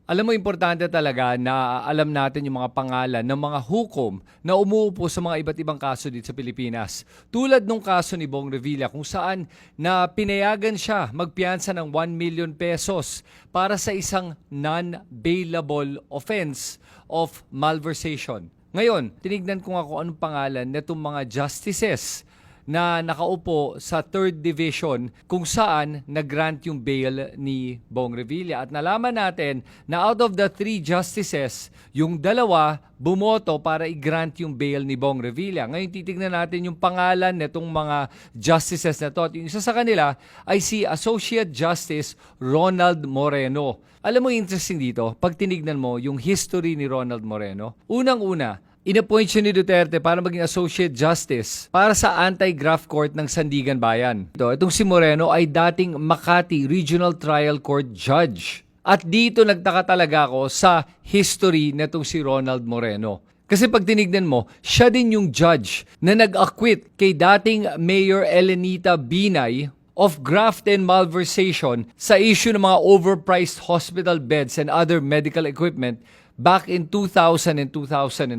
Alam mo, importante talaga na alam natin yung mga pangalan ng mga hukom na umuupo sa mga iba't ibang kaso dito sa Pilipinas. Tulad nung kaso ni Bong Revilla kung saan na pinayagan siya magpiyansa ng 1 million pesos para sa isang non-bailable offense of malversation. Ngayon, tinignan ko nga kung anong pangalan nitong mga justices na nakaupo sa 3rd Division kung saan nag-grant yung bail ni Bong Revilla. At nalaman natin na out of the 3 justices, yung 2 bumoto para i-grant yung bail ni Bong Revilla. Ngayon titignan natin yung pangalan nitong mga justices na to. At yung isa sa kanila ay si Associate Justice Ronald Moreno. Alam mo, interesting dito, pag tinignan mo yung history ni Ronald Moreno, unang-una, inappoint siya ni Duterte para maging Associate Justice para sa Anti-Graft Court ng Sandigan Bayan. Itong si Moreno ay dating Makati Regional Trial Court Judge. At dito nagtaka talaga ako sa history nitong si Ronald Moreno. Kasi pag tinignan mo, siya din yung judge na nag-acquit kay dating Mayor Elenita Binay of graft and malversation sa issue ng mga overpriced hospital beds and other medical equipment back in 2000 and 2001.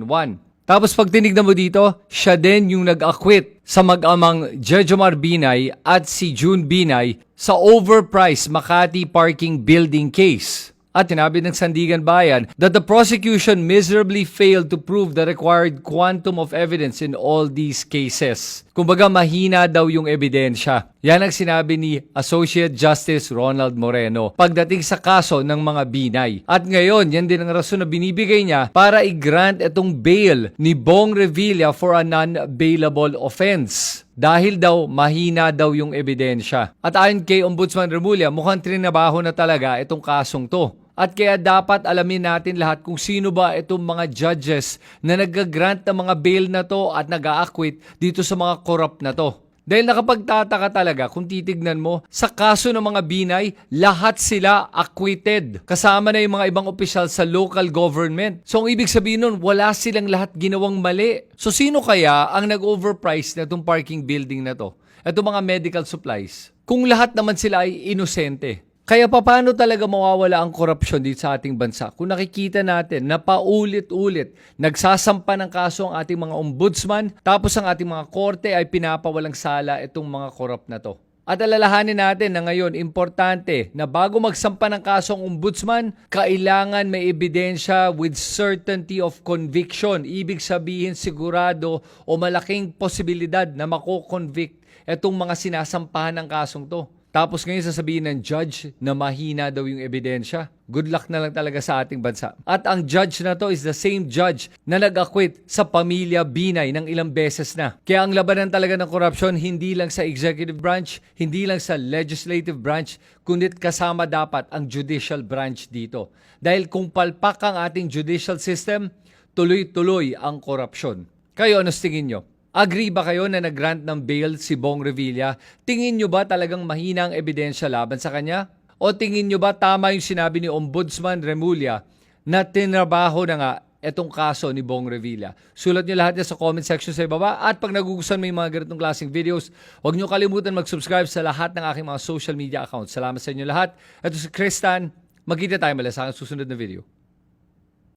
Tapos pag tinignan mo dito, siya din yung nag-acquit sa mag-amang Jejomar Binay at si June Binay sa overpriced Makati parking building case. At sinabi ng Sandigan Bayan that the prosecution miserably failed to prove the required quantum of evidence in all these cases. Kumbaga mahina daw yung ebidensya. Yan ang sinabi ni Associate Justice Ronald Moreno pagdating sa kaso ng mga Binay. At ngayon, yan din ang rason na binibigay niya para i-grant itong bail ni Bong Revilla for a non-bailable offense. Dahil daw mahina daw yung ebidensya. At ayon kay Ombudsman Remulla, mukhang trinabaho na talaga itong kasong to. At kaya dapat alamin natin lahat kung sino ba itong mga judges na nag-grant ng mga bail na to at nag-a-acquit dito sa mga corrupt na to. Dahil nakapagtataka talaga kung titignan mo, sa kaso ng mga Binay, lahat sila acquitted. Kasama na yung mga ibang opisyal sa local government. So ang ibig sabihin nun, wala silang lahat ginawang mali. So sino kaya ang nag-overprice na itong parking building na to? Itong mga medical supplies. Kung lahat naman sila ay inosente. Kaya paano talaga mawawala ang korupsyon dito sa ating bansa? Kung nakikita natin na paulit-ulit nagsasampa ng kaso ang ating mga ombudsman, tapos ang ating mga korte ay pinapawalang sala itong mga korrupt na to. At alalahanin natin na ngayon, importante na bago magsampa ng kaso ang ombudsman, kailangan may ebidensya with certainty of conviction. Ibig sabihin sigurado o malaking posibilidad na mako-convict itong mga sinasampahan ng kasong to. Tapos ngayon sasabihin ng judge na mahina daw yung ebidensya. Good luck na lang talaga sa ating bansa. At ang judge na to is the same judge na nag-acquit sa pamilya Binay ng ilang beses na. Kaya ang labanan talaga ng korupsyon hindi lang sa executive branch, hindi lang sa legislative branch, kundi kasama dapat ang judicial branch dito. Dahil kung palpak ang ating judicial system, tuloy-tuloy ang korupsyon. Kayo, ano tingin nyo? Agree ba kayo na nag-grant ng bail si Bong Revilla? Tingin nyo ba talagang mahina ang ebidensya laban sa kanya? O tingin nyo ba tama yung sinabi ni Ombudsman Remulla na tinrabaho na nga itong kaso ni Bong Revilla? Sulat nyo lahat yan sa comment section sa ibaba. At pag nagugustuhan mo yung mga ganitong klaseng videos, huwag nyo kalimutan mag-subscribe sa lahat ng aking mga social media accounts. Salamat sa inyo lahat. Ito si Kristan. Magkita tayo mula sa aking susunod na video.